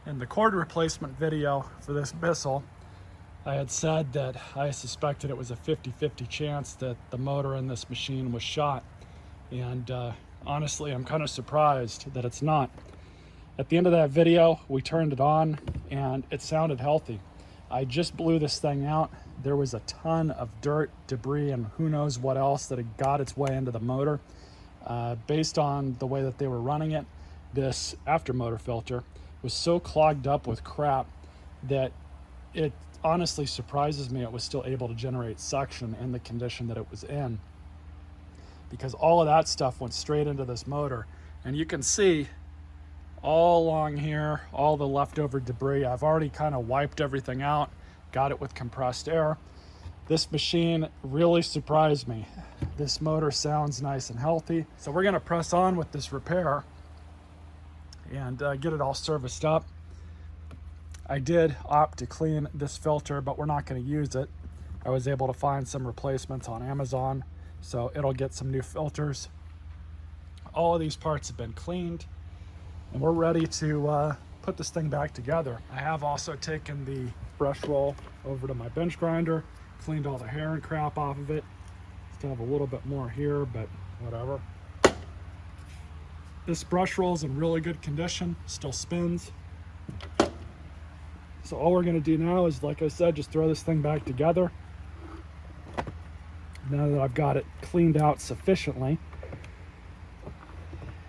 In the cord replacement video for this Bissell, I had said that I suspected it was a 50-50 chance that the motor in this machine was shot. And honestly, I'm kind of surprised that it's not. At the end of that video, we turned it on and it sounded healthy. I just blew this thing out. There was a ton of dirt, debris, and who knows what else that had got its way into the motor. Based on the way that they were running it, this aftermotor filter was so clogged up with crap that it honestly surprises me it was still able to generate suction in the condition that it was in, because all of that stuff went straight into this motor. And you can see all along here all the leftover debris. I've already kind of wiped everything out, got it with compressed air. This machine really surprised me. This motor sounds nice and healthy, so we're going to press on with this repair and get it all serviced up. I did opt to clean this filter, but we're not going to use it. I was able to find some replacements on Amazon, so it'll get some new filters. All of these parts have been cleaned, and we're ready to put this thing back together. I have also taken the Brushroll over to my bench grinder, cleaned all the hair and crap off of it. Still have a little bit more here, but whatever. This Brushroll is in really good condition, still spins. So all we're going to do now is, like I said, just throw this thing back together. Now that I've got it cleaned out sufficiently.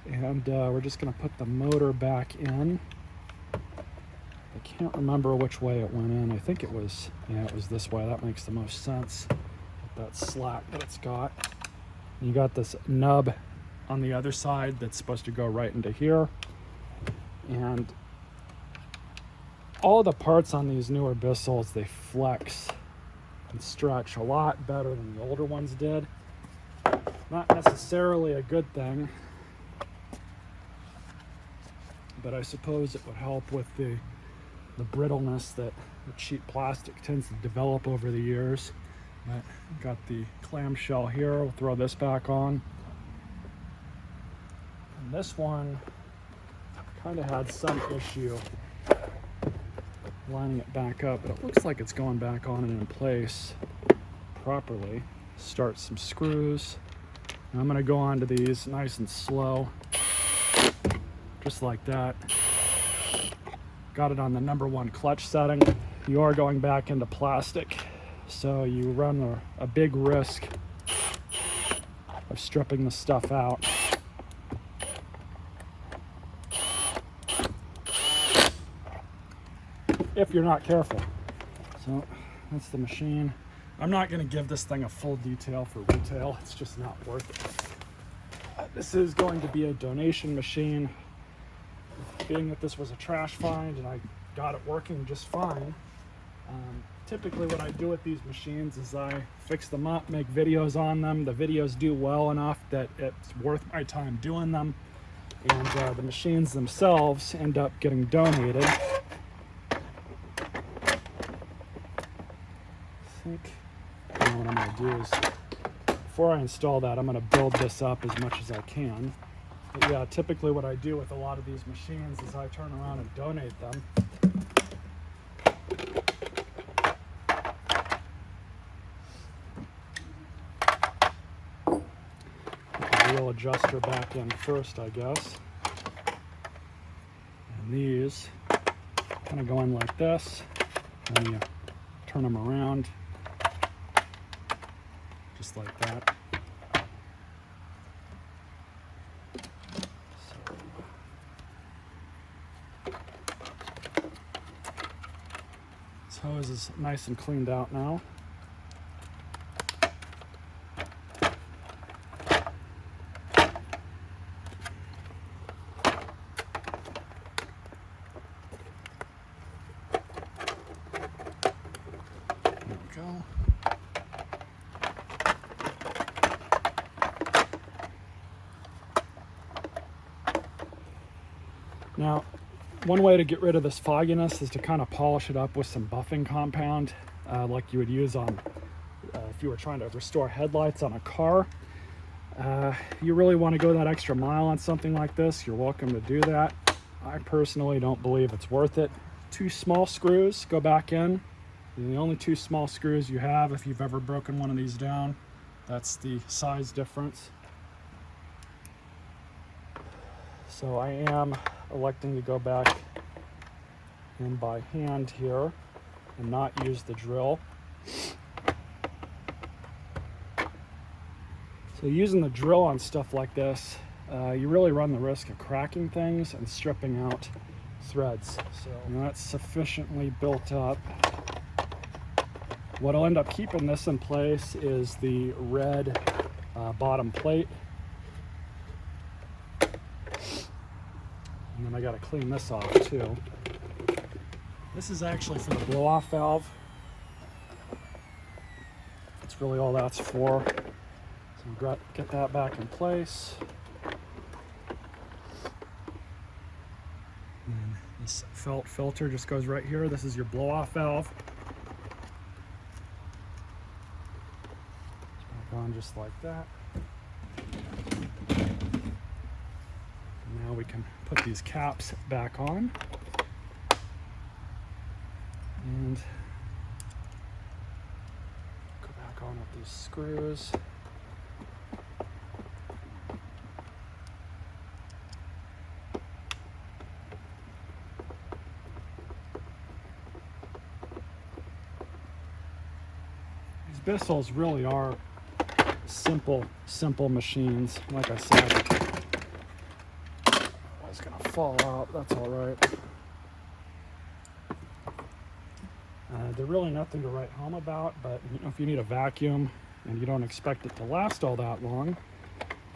And we're just going to put the motor back in. I can't remember which way it went in. I think it was, yeah, it was this way. That makes the most sense with that slat that it's got. And you got this nub on the other side that's supposed to go right into here. And all the parts on these newer Bissells, they flex and stretch a lot better than the older ones did. Not necessarily a good thing, but I suppose it would help with the brittleness that the cheap plastic tends to develop over the years. But got the clamshell here. We'll throw this back on. And this one kind of had some issue lining it back up, but it looks like it's going back on and in place properly. Start some screws. Now I'm going to go onto these nice and slow, just like that. Got it on the #1 clutch setting. You are going back into plastic, so you run a big risk of stripping the stuff out. If you're not careful. So that's the machine. I'm not going to give this thing a full detail for retail. It's just not worth it. This is going to be a donation machine. Being that this was a trash find and I got it working just fine, typically what I do with these machines is I fix them up, make videos on them. The videos do well enough that it's worth my time doing them, and the machines themselves end up getting donated. I think what I'm going to do is, before I install that, I'm going to build this up as much as I can. But yeah, typically what I do with a lot of these machines is I turn around and donate them. Put the wheel adjuster back in first, I guess. And these kind of go in like this, and you turn them around just like that. This hose is nice and cleaned out now. There we go. Now, one way to get rid of this fogginess is to kind of polish it up with some buffing compound, like you would use on if you were trying to restore headlights on a car. You really want to go that extra mile on something like this, you're welcome to do that. I personally don't believe it's worth it. 2 small screws go back in. They're the only 2 small screws you have if you've ever broken one of these down. That's the size difference. So I am electing to go back in by hand here and not use the drill. So using the drill on stuff like this, you really run the risk of cracking things and stripping out threads. So that's sufficiently built up. What'll end up keeping this in place is the red bottom plate. And then I got to clean this off too. This is actually for the blow-off valve. That's really all that's for. So get that back in place. And then this felt filter just goes right here. This is your blow-off valve. It's back on just like that. Now we can put these caps back on. And go back on with these screws. These Bissells really are simple machines. Like I said, it's gonna fall out, that's all right. They're really nothing to write home about, but you know, if you need a vacuum and you don't expect it to last all that long,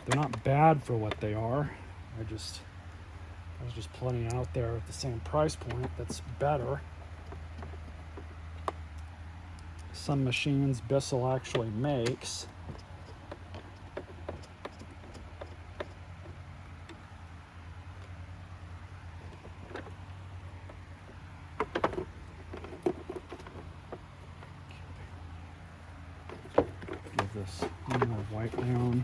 they're not bad for what they are. There's just plenty out there at the same price point that's better. Some machines Bissell actually makes. This one more wipe down.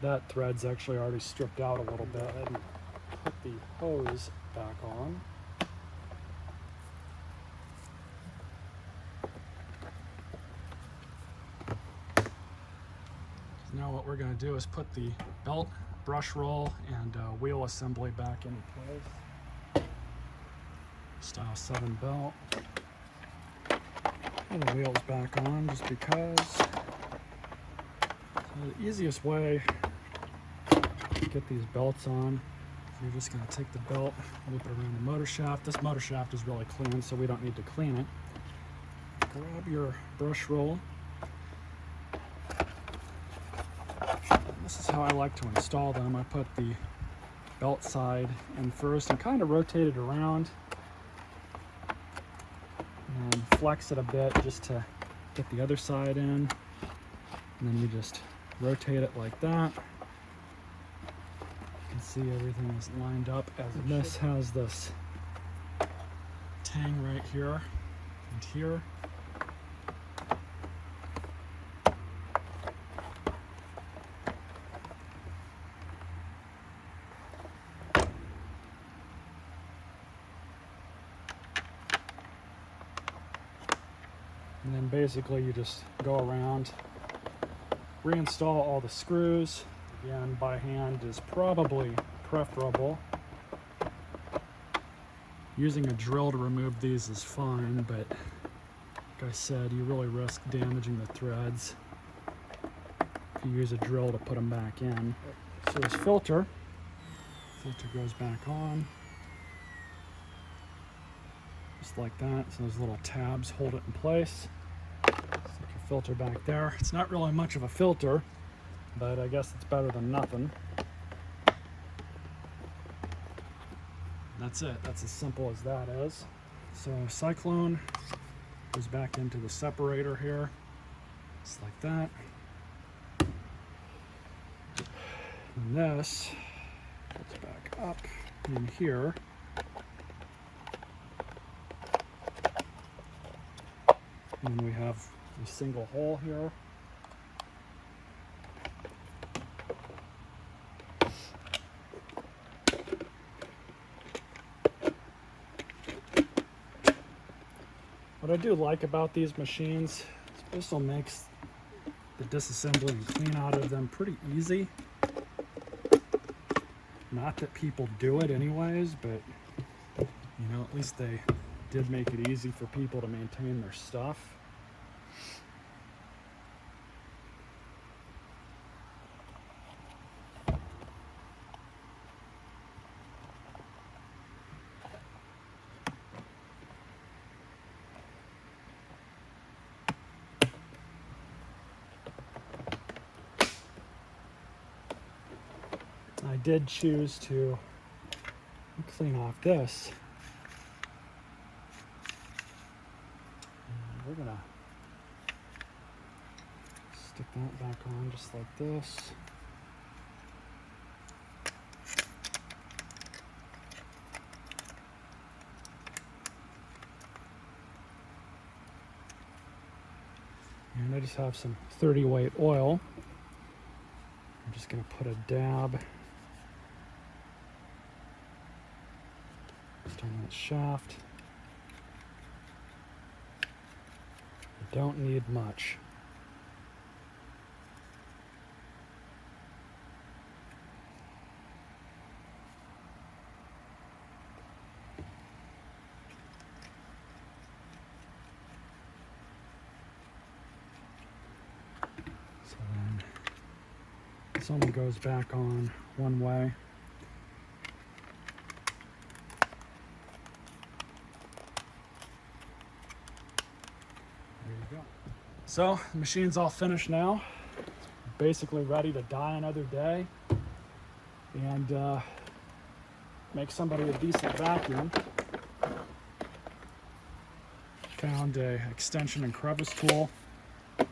That thread's actually already stripped out a little bit. And put the hose back on. Now what we're going to do is put the belt, brush roll, and wheel assembly back into place. Style 7 belt. And the wheels back on just because. So the easiest way to get these belts on, you're just going to take the belt, loop it around the motor shaft. This motor shaft is really clean, so we don't need to clean it. Grab your brush roll. This is how I like to install them. I put the belt side in first and kind of rotate it around and flex it a bit just to get the other side in. And then you just rotate it like that. You can see everything is lined up as it should. This has this tang right here and here. And then basically you just go around, reinstall all the screws. Again, by hand is probably preferable. Using a drill to remove these is fine, but like I said, you really risk damaging the threads if you use a drill to put them back in. So this filter goes back on. Just like that, so those little tabs hold it in place. Stick your filter back there. It's not really much of a filter, but I guess it's better than nothing. That's it. That's as simple as that is. So Cyclone goes back into the separator here, just like that. And this gets back up in here. And we have a single hole here. What I do like about these machines is Bissell makes the disassembly and clean out of them pretty easy. Not that people do it anyways, but you know, at least they did make it easy for people to maintain their stuff. I did choose to clean off this. And we're gonna stick that back on just like this. And I just have some 30 weight oil. I'm just gonna put a dab on that shaft. You don't need much. So then this only goes back on one way. So the machine's all finished now. Basically ready to die another day and make somebody a decent vacuum. Found a extension and crevice tool. I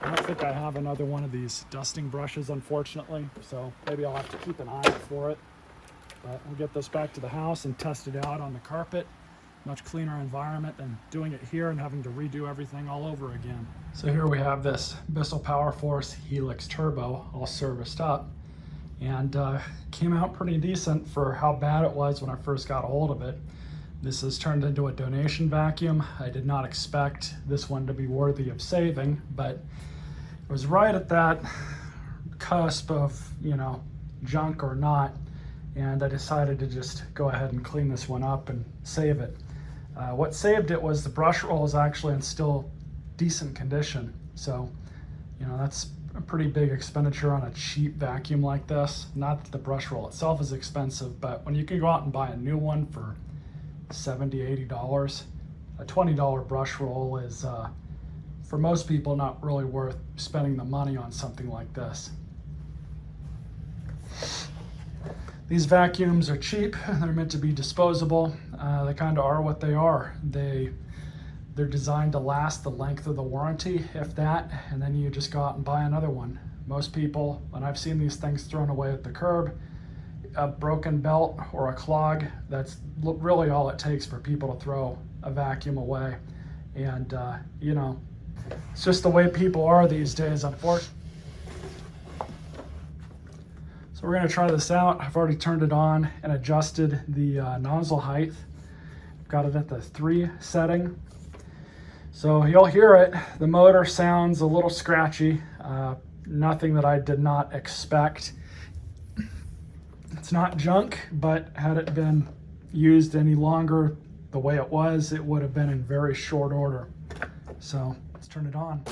don't think I have another one of these dusting brushes, unfortunately, so maybe I'll have to keep an eye out for it. But we'll get this back to the house and test it out on the carpet. Much cleaner environment than doing it here and having to redo everything all over again. So here we have this Bissell PowerForce Helix Turbo all serviced up, and came out pretty decent for how bad it was when I first got a hold of it. This has turned into a donation vacuum. I did not expect this one to be worthy of saving, but it was right at that cusp of, you know, junk or not, and I decided to just go ahead and clean this one up and save it. What saved it was the brush roll is actually in still decent condition. So, you know, that's a pretty big expenditure on a cheap vacuum like this. Not that the brush roll itself is expensive, but when you can go out and buy a new one for $70, $80, a $20 brush roll is, for most people, not really worth spending the money on something like this. These vacuums are cheap. They're meant to be disposable. They kind of are what they are. They're designed to last the length of the warranty, if that, and then you just go out and buy another one. Most people, when I've seen these things thrown away at the curb, a broken belt or a clog, that's really all it takes for people to throw a vacuum away. And, you know, it's just the way people are these days, unfortunately. So we're going to try this out. I've already turned it on and adjusted the nozzle height. Got it at the 3 setting. So you'll hear it. The motor sounds a little scratchy. Nothing that I did not expect. It's not junk, but had it been used any longer the way it was, it would have been in very short order. So let's turn it on.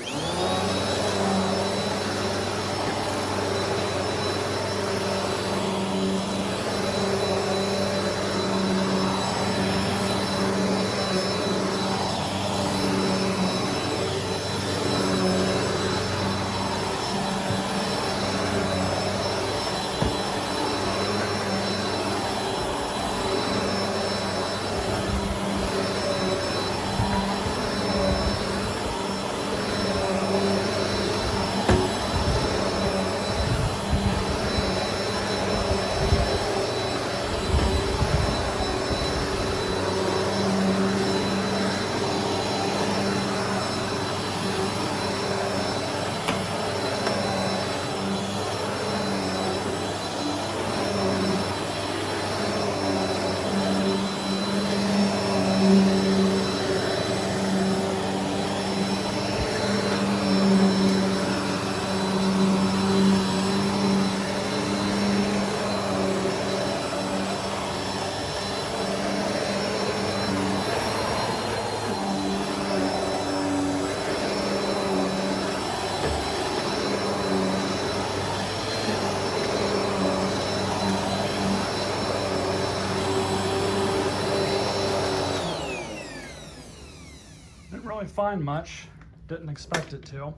really find much. Didn't expect it to.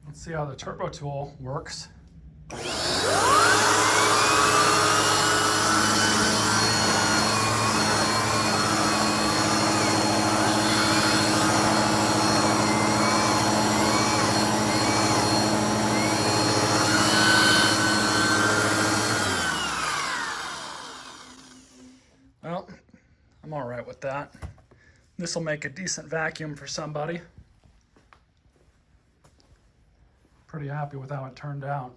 Let's see how the turbo tool works. Well, I'm all right with that. This will make a decent vacuum for somebody. Pretty happy with how it turned out.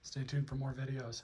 Stay tuned for more videos.